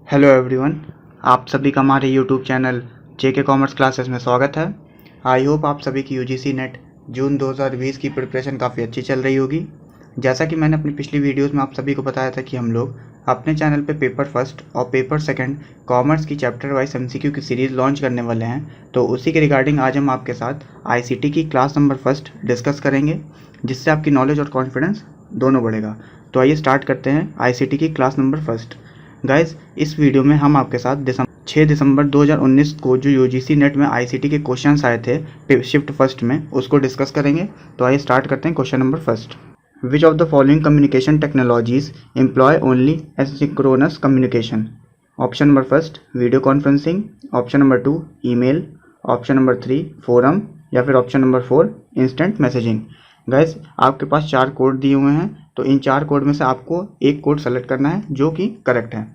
Hello everyone, आप सभी का हमारे यूट्यूब चैनल जेके कॉमर्स क्लासेस में स्वागत है। आई होप आप सभी की यूजीसी नेट जून 2020 की प्रिपरेशन काफ़ी अच्छी चल रही होगी। जैसा कि मैंने अपनी पिछली वीडियोस में आप सभी को बताया था कि हम लोग अपने चैनल पे पेपर फर्स्ट और पेपर सेकंड कॉमर्स की चैप्टर वाइज एमसीक्यू की सीरीज़ लॉन्च करने वाले हैं। तो उसी के रिगार्डिंग आज हम आपके साथ आईसीटी की क्लास नंबर फर्स्ट डिस्कस करेंगे, जिससे आपकी नॉलेज और कॉन्फिडेंस दोनों बढ़ेगा। तो आइए स्टार्ट करते हैं आईसीटी की क्लास नंबर फर्स्ट। गाइस, इस वीडियो में हम आपके साथ 6 दिसंबर 2019 को जो यूजीसी नेट में आईसीटी के क्वेश्चंस आए थे शिफ्ट फर्स्ट में, उसको डिस्कस करेंगे। तो आइए स्टार्ट करते हैं question number first. Which of the following communication technologies employ only asynchronous communication? Option number first video conferencing, option number 2 email, option number 3 forum, या फिर option number 4 instant messaging. Guys, आपके पास 4 code दिए हुए हैं, तो इन 4 कोड में से आपको एक कोड सेलेक्ट करना है जो कि करेक्ट है।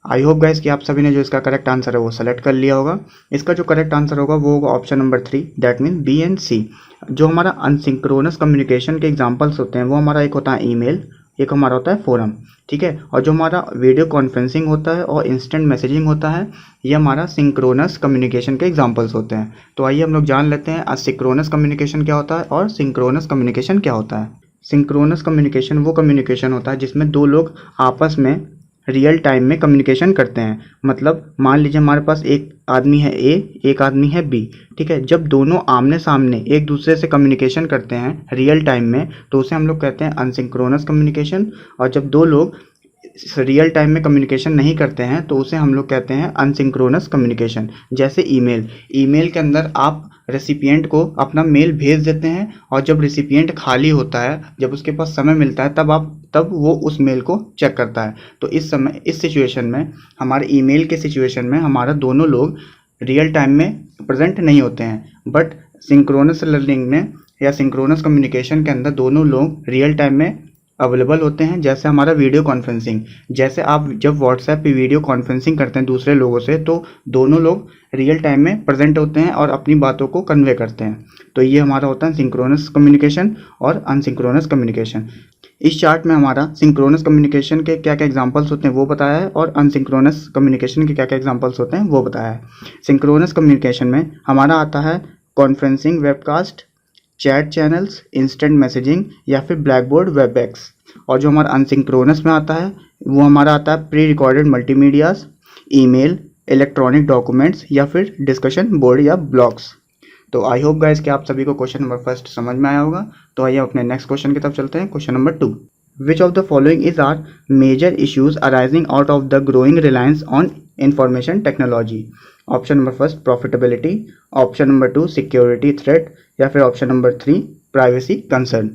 आई होप गाइस कि आप सभी ने जो इसका करेक्ट आंसर है वो सेलेक्ट कर लिया होगा। इसका जो करेक्ट आंसर होगा वो होगा option number 3, that mean B and C. जो हमारा अनसिंक्रोनस कम्युनिकेशन के एग्जांपल्स होते हैं वो हमारा एक होता है ईमेल, एक हमारा होता है फोरम, ठीक है। और जो हमारा वीडियो कॉन्फ्रेंसिंग होता है और इंस्टेंट मैसेजिंग होता है, ये हमारा सिंक्रोनस कम्युनिकेशन के एग्जांपल्स होते हैं। तो आइए हम लोग जान लेते हैं असिंक्रोनस कम्युनिकेशन क्या होता है और सिंक्रोनस कम्युनिकेशन क्या होता है। सिंक्रोनस कम्युनिकेशन वो कम्युनिकेशन होता है जिसमें दो लोग आपस में रियल टाइम में कम्युनिकेशन करते हैं। मतलब मान लीजिए हमारे पास एक आदमी है ए, एक आदमी है बी, ठीक है। जब दोनों आमने सामने एक दूसरे से कम्युनिकेशन करते हैं रियल टाइम में, तो उसे हम लोग कहते हैं अनसिंक्रोनस कम्युनिकेशन। और जब दो लोग रियल टाइम में कम्युनिकेशन नहीं करते हैं तो उसे हम लोग कहते हैं अनसिंक्रोनस कम्युनिकेशन। जैसे ईमेल के अंदर आप रेसिपिएंट को अपना मेल भेज देते हैं, और जब रेसिपिएंट खाली होता है, जब उसके पास समय मिलता है, तब वो उस मेल को चेक करता है। तो इस सिचुएशन में, हमारे ईमेल के सिचुएशन में, हमारा दोनों लोग रियल टाइम में प्रेजेंट नहीं होते हैं। बट सिंक्रोनस लर्निंग में या सिंक्रोनस कम्युनिकेशन के अंदर दोनों लोग रियल टाइम में अवेलेबल होते हैं। जैसे हमारा वीडियो कॉन्फ्रेंसिंग, जैसे आप जब व्हाट्सएप पे वीडियो कॉन्फ्रेंसिंग करते हैं दूसरे लोगों से, तो दोनों लोग रियल टाइम में प्रेजेंट होते हैं और अपनी बातों को कन्वे करते हैं। तो ये हमारा होता है सिंक्रोनस कम्युनिकेशन और अनसिंक्रोनस कम्युनिकेशन। इस चार्ट में हमारा सिंक्रोनस कम्युनिकेशन के क्या क्या एग्जांपल्स होते हैं वो बताया है, और अनसिंक्रोनस कम्युनिकेशन के क्या क्या एग्जांपल्स होते हैं वो बताया है। सिंक्रोनस कम्युनिकेशन में हमारा आता है conferencing, webcast, chat channels, instant messaging, या फिर ब्लैकबोर्ड, वेबएक्स। और जो हमारा अनसिंक्रोनस में आता है वो हमारा आता है pre recorded multimedias, email, electronic documents, या फिर डिस्कशन बोर्ड या ब्लॉग्स। तो आई होप गाइस कि आप सभी को क्वेश्चन नंबर फर्स्ट समझ में आया होगा। तो आइए अपने नेक्स्ट क्वेश्चन की तरफ चलते हैं। Question number 2, which of the following is are major issues arising out of the growing reliance on information technology? Option number first profitability, option number 2 security threat, या फिर ऑप्शन नंबर 3 प्राइवेसी कंसर्न।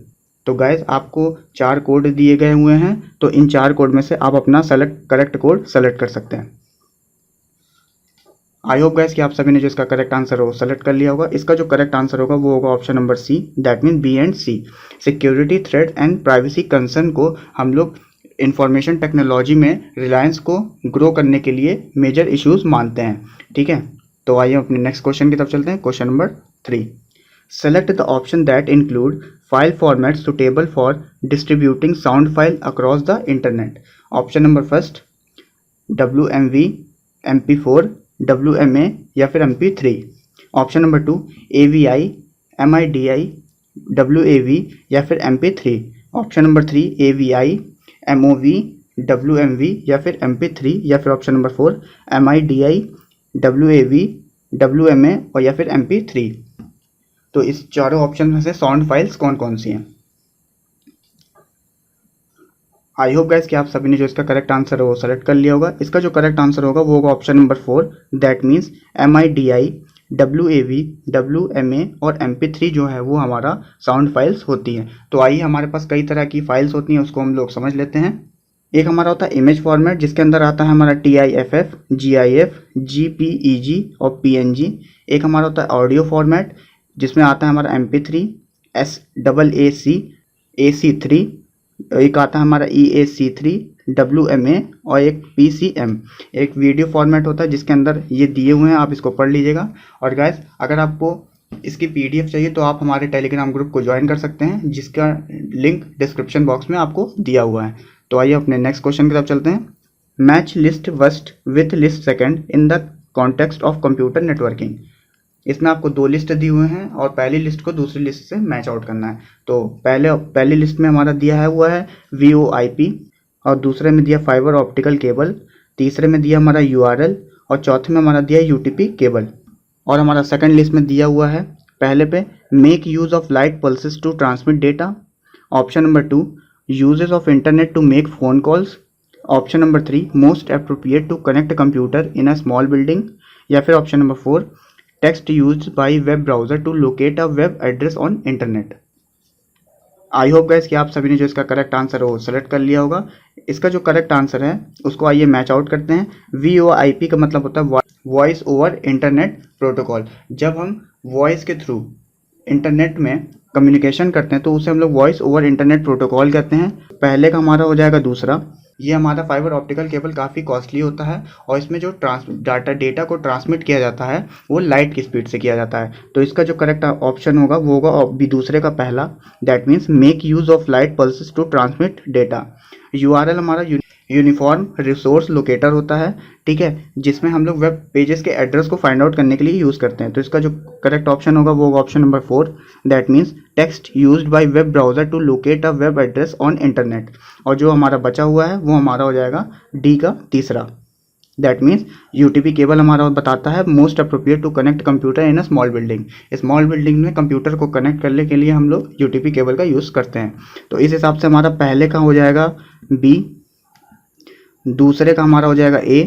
तो guys, आपको 4 code दिए गए हुए हैं, तो इन 4 code में से आप अपना करेक्ट कोड सेलेक्ट कर सकते हैं। आई होप गाइस कि आप सभी ने जो इसका करेक्ट आंसर हो वो सेलेक्ट कर लिया होगा। इसका जो करेक्ट आंसर होगा वो होगा option number C, that mean B and C. Security threat and privacy concern को हम लोग इंफॉर्मेशन टेक्नोलॉजी में रिलायंस को ग्रो करने के लिए मेजर इश्यूज मानते हैं, ठीक है। तो आइए अपने नेक्स्ट क्वेश्चन की तरफ चलते हैं। Question number 3, select the option that include file format suitable for distributing sound file across the internet. Option number first WMV, MP4, WMA, या फिर MP3। Option number 2 AVI, MIDI, WAV, या फिर MP3। Option number 3 AVI, MOV, WMV, या फिर MP3, या फिर option number 4 MIDI, WAV, WMA, और या फिर MP3। तो इस चारों ऑप्शन में से साउंड फाइल्स कौन कौन सी हैं? आई होप गाइस कि आप सभी ने जो इसका करेक्ट आंसर है वो सेलेक्ट कर लिया होगा। इसका जो करेक्ट आंसर होगा वो होगा option number 4, that means MIDI, WAV, WMA और MP3 जो है वो हमारा साउंड फाइल्स होती हैं। तो आइए, हमारे पास कई तरह की फाइल्स होती हैं, उसको हम लोग समझ लेते हैं। एक हमारा होता है इमेज फॉर्मेट, जिसके अंदर आता है हमारा TIFF, GIF, JPEG और PNG। एक हमारा होता है ऑडियो फॉर्मेट, जिसमें आता है हमारा MP3, SAAC, AC3। एक आता है हमारा EAC3, WMA, और एक PCM। एक वीडियो फॉर्मेट होता है जिसके अंदर ये दिए हुए हैं, आप इसको पढ़ लीजिएगा। और गाइस, अगर आपको इसकी PDF चाहिए तो आप हमारे टेलीग्राम ग्रुप को ज्वाइन कर सकते हैं, जिसका लिंक डिस्क्रिप्शन बॉक्स में आपको दिया हुआ है। तो आइए अपने नेक्स्ट क्वेश्चन की तरफ चलते हैं। Match list first with list second in the context of computer networking. इसमें आपको दो लिस्ट दी हुए हैं और पहली लिस्ट को दूसरी लिस्ट से मैच आउट करना है। तो पहली लिस्ट में हमारा दिया है हुआ है VoIP, और दूसरे में दिया फाइबर ऑप्टिकल केबल, तीसरे में दिया हमारा URL, और चौथे में हमारा दिया UTP केबल। और हमारा सेकंड लिस्ट में दिया हुआ है पहले पे make use of light pulses to transmit data, option number 2 uses of internet to make phone calls, option number 3 most appropriate to connect computer in a small building, या फिर option number 4 text used by web browser to locate a web address on internet. I hope guys कि आप सभी ने जो इसका correct answer है वो सेलेक्ट कर लिया होगा। इसका जो करेक्ट आंसर है उसको आइए मैच आउट करते हैं। VoIP का मतलब होता है वॉइस ओवर इंटरनेट प्रोटोकॉल। जब हम वॉइस के थ्रू इंटरनेट में कम्युनिकेशन करते हैं तो उसे हम लोग वॉइस ओवर इंटरनेट प्रोटोकॉल कहते हैं। पहले का हमारा हो जाएगा दूसरा। ये हमारा फाइबर ऑप्टिकल केबल काफ़ी कॉस्टली होता है और इसमें जो डेटा को ट्रांसमिट किया जाता है वो लाइट की स्पीड से किया जाता है। तो इसका जो करेक्ट ऑप्शन होगा वो होगा भी दूसरे का पहला, that means make use of light pulses to transmit data. URL हमारा यूनिफॉर्म रिसोर्स लोकेटर होता है, ठीक है, जिसमें हम लोग वेब पेजेस के एड्रेस को फाइंड आउट करने के लिए यूज़ करते हैं। तो इसका जो करेक्ट ऑप्शन होगा वो होगा option number 4, that means text used by web browser to locate a web address on internet. और जो हमारा बचा हुआ है वो हमारा हो जाएगा डी का तीसरा, दैट मीन्स UTP केबल हमारा बताता है most appropriate to connect computer in a small building. Small building में कंप्यूटर को कनेक्ट करने के लिए हम लोग UTP केबल का यूज़ करते हैं। तो इस हिसाब से हमारा पहले का हो जाएगा B, दूसरे का हमारा हो जाएगा A,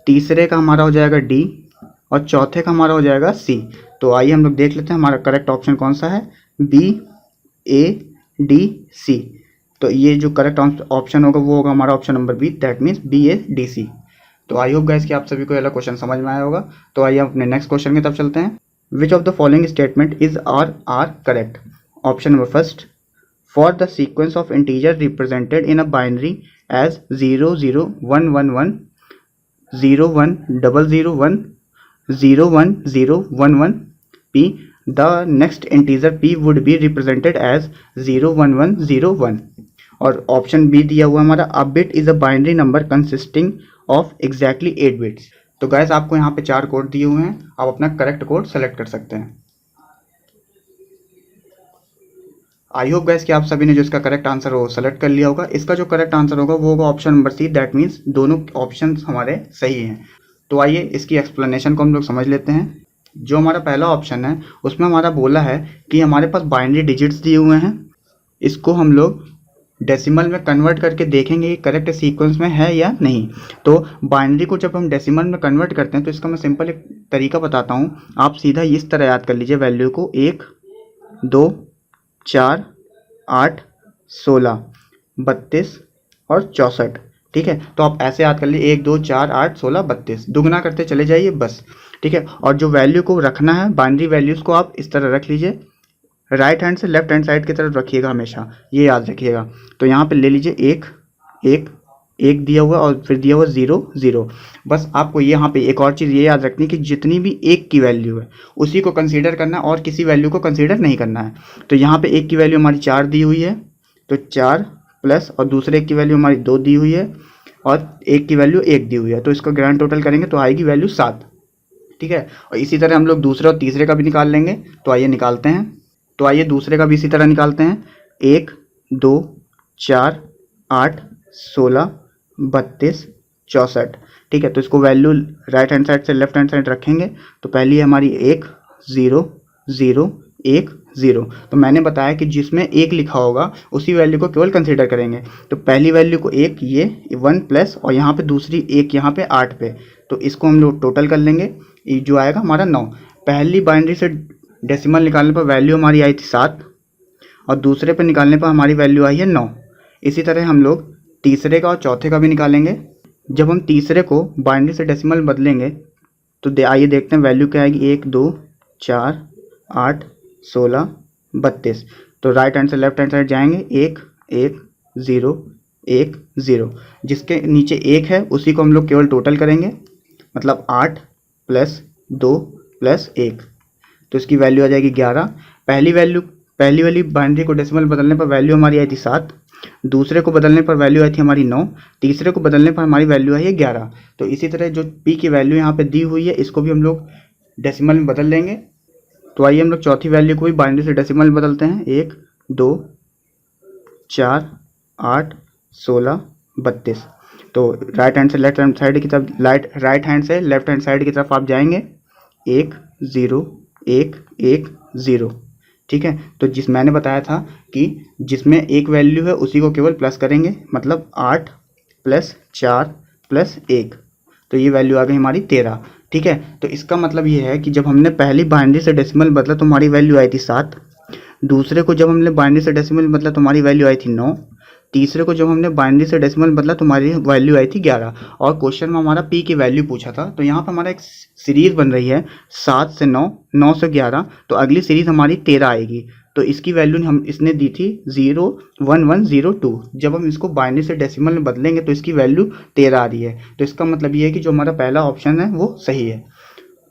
तीसरे का हमारा हो जाएगा D, और चौथे का हमारा हो जाएगा C। तो आइए हम लोग देख लेते हैं हमारा करेक्ट ऑप्शन कौन सा है, B A D C। तो ये जो करेक्ट ऑप्शन होगा वो होगा हमारा option number B, that means BADC। तो आई होप गाइस कि आप सभी को ये क्वेश्चन समझ में आया होगा। तो आइए अपने नेक्स्ट क्वेश्चन की तरफ चलते हैं। Which of the following statement is are correct? Option number first, for the sequence of integer represented in a binary as 00111 01001 01011 p, the next integer p would be represented as 01101। और option B दिया हुआ हमारा a bit is a binary number consisting of exactly 8 bits। तो guys आपको यहाँ पे 4 code दिए हुए हैं, आप अपना करेक्ट कोड सेलेक्ट कर सकते हैं। आई होप गाइस कि आप सभी ने जो इसका करेक्ट आंसर हो सेलेक्ट कर लिया होगा। इसका जो करेक्ट आंसर होगा वो होगा option number C, that means दोनों ऑप्शन हमारे सही हैं। तो आइए इसकी एक्सप्लेनेशन को हम लोग समझ लेते हैं। जो हमारा पहला ऑप्शन है उसमें हमारा बोला है कि हमारे पास बाइनरी डिजिट्स दिए हुए हैं, इसको हम लोग डेसिमल में कन्वर्ट करके देखेंगे कि करेक्ट सीक्वेंस में है या नहीं। तो बाइनरी को जब हम डेसिमल में कन्वर्ट करते हैं तो इसका मैं सिंपल एक तरीका बताता हूँ। आप सीधा इस तरह याद कर लीजिए वैल्यू को, 1 2 4 8 16 32 और 64, ठीक है। तो आप ऐसे याद कर लीजिए 1 2 4 8 16 32, दुगना करते चले जाइए बस, ठीक है। और जो वैल्यू को रखना है, बाइनरी वैल्यूज़ को आप इस तरह रख लीजिए, राइट हैंड से लेफ्ट हैंड साइड की तरफ रखिएगा हमेशा, ये याद रखिएगा। तो यहाँ पे ले लीजिए 1 1 1 दिया हुआ और फिर दिया हुआ 0 0। बस आपको यहाँ पे एक और चीज़ ये याद रखनी है कि जितनी भी 1 की वैल्यू है उसी को कंसीडर करना है और किसी वैल्यू को कंसीडर नहीं करना है। तो यहाँ पे 1 की वैल्यू हमारी 4 दी हुई है, तो 4 प्लस, और दूसरे 1 की वैल्यू हमारी 2 दी हुई है और 1 की वैल्यू 1 दी हुई है। तो इसको ग्रैंड टोटल करेंगे तो आएगी वैल्यू 7, ठीक है। और इसी तरह हम लोग दूसरे और तीसरे का भी निकाल लेंगे। तो आइए निकालते हैं। तो आइए दूसरे का भी इसी तरह निकालते हैं। 1 2 4 8 16 32 64, ठीक है। तो इसको वैल्यू राइट हैंड साइड से लेफ्ट हैंड साइड रखेंगे। तो पहली है हमारी 1 0 0 1 0। तो मैंने बताया कि जिसमें 1 लिखा होगा उसी वैल्यू को केवल कंसीडर करेंगे। तो पहली वैल्यू को 1, ये 1 प्लस, और यहाँ पे दूसरी 1 यहाँ पे 8 पे, तो इसको हम लोग टोटल कर लेंगे, जो आएगा हमारा 9। पहली बाइनरी से डेसिमल निकालने पर वैल्यू हमारी आई थी 7 और दूसरे पे निकालने पर हमारी वैल्यू आई है 9। इसी तरह हम लोग तीसरे का और चौथे का भी निकालेंगे। जब हम तीसरे को बाइनरी से डेसिमल बदलेंगे तो आइए देखते हैं वैल्यू क्या आएगी। 1 2 4 8 16 32। तो राइट हैंड से लेफ्ट हैंड साइड जाएंगे, 1 1 0 1 0। जिसके नीचे 1 है उसी को हम लोग केवल टोटल करेंगे, मतलब 8 प्लस 2 प्लस 1, तो इसकी वैल्यू आ जाएगी 11। पहली वाली बाइनरी को डेसिमल बदलने पर वैल्यू हमारी आई थी 7 दूसरे को बदलने पर वैल्यू आई थी हमारी 9, तीसरे को बदलने पर हमारी वैल्यू आई है 11। तो इसी तरह जो p की वैल्यू यहाँ पे दी हुई है इसको भी हम लोग डेसिमल में बदल लेंगे। तो आइए हम लोग चौथी वैल्यू को भी बाइनरी से डेसिमल में बदलते हैं। 1 2 4 8 16 32। तो राइट हैंड से लेफ्ट हैंड साइड की तरफ राइट हैंड से लेफ्ट हैंड साइड की तरफ आप जाएंगे। 1 0 1 1 0। ठीक है, तो मैंने बताया था कि जिसमें एक वैल्यू है उसी को केवल प्लस करेंगे, मतलब 8 + 4 + 1। तो ये वैल्यू आ गई हमारी 13। ठीक है, तो इसका मतलब ये है कि जब हमने पहली बाइनरी से डेसिमल बदला तो हमारी वैल्यू आई थी 7, दूसरे को जब हमने बाइनरी से डेसिमल बदला तो हमारी वैल्यू आई थी 9, तीसरे को जब हमने बाइनरी से डेसिमल बदला तो हमारी वैल्यू आई थी 11। और क्वेश्चन में हमारा p की वैल्यू पूछा था, तो यहाँ पर हमारा एक सीरीज़ बन रही है 7 से 9, 9 से 11। तो अगली सीरीज़ हमारी 13 आएगी। तो इसकी वैल्यू हम इसने दी थी 01102। जब हम इसको बाइनरी से डेसिमल में बदलेंगे तो इसकी वैल्यू 13 आ रही है। तो इसका मतलब ये है कि जो हमारा पहला ऑप्शन है वो सही है।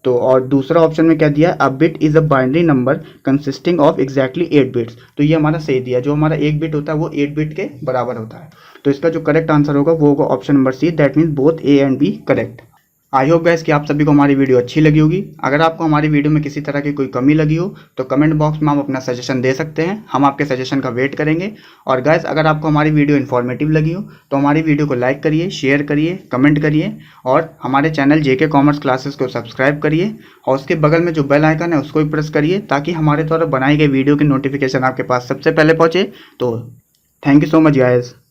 तो और दूसरा ऑप्शन में क्या दिया, a bit is a binary number consisting of exactly 8 bits. तो ये हमारा सही दिया, जो हमारा 1 बिट होता है वो 8 बिट के बराबर होता है। तो इसका जो करेक्ट आंसर होगा वो होगा option number C, that means both A and B correct. I hope guys कि आप सभी को हमारी वीडियो अच्छी लगी होगी। अगर आपको हमारी वीडियो में किसी तरह की कोई कमी लगी हो तो कमेंट बॉक्स में आप अपना सजेशन दे सकते हैं, हम आपके सजेशन का वेट करेंगे। और गाइस अगर आपको हमारी वीडियो इन्फॉर्मेटिव लगी हो तो हमारी वीडियो को लाइक करिए, शेयर करिए, कमेंट करिए और हमारे चैनल जेके कॉमर्स क्लासेस को सब्सक्राइब करिए और उसके बगल में जो बेल आइकन है उसको भी प्रेस करिए ताकि हमारे द्वारा बनाई गई वीडियो की नोटिफिकेशन आपके पास सबसे पहले पहुँचे। तो thank you so much guys.